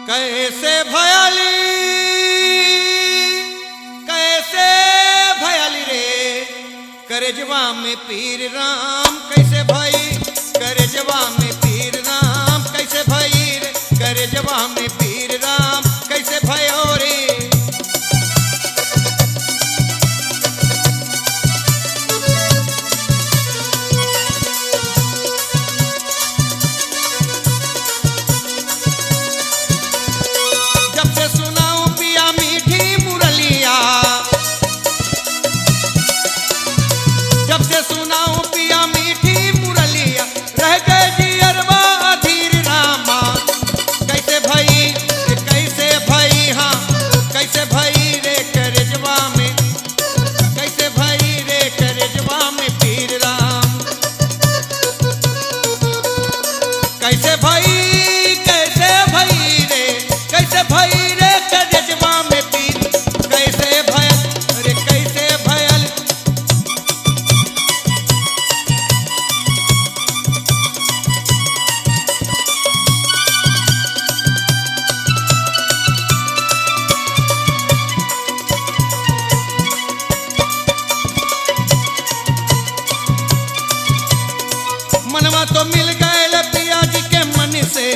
कैसे भयली रे करजवा में पीर राम, कैसे भई करजवा में पीर राम, कैसे भई रे करजवा में पीर राम, कैसे भयो रे। जब से सुनाऊं पिया मीठी मुरलिया, जब से सुनाऊं पिया मीठी मुरलिया, रह गए जी अरबा अधीर रामा, कैसे भई हाँ कैसे भई रे करजवा में, कैसे भई रे करजवा में पीर राम, कैसे भई रे कैसे भई रे करजवा में पीर, कैसे भयल रे कैसे भयल। मनवा तो मिल गए पिया जी के मन से,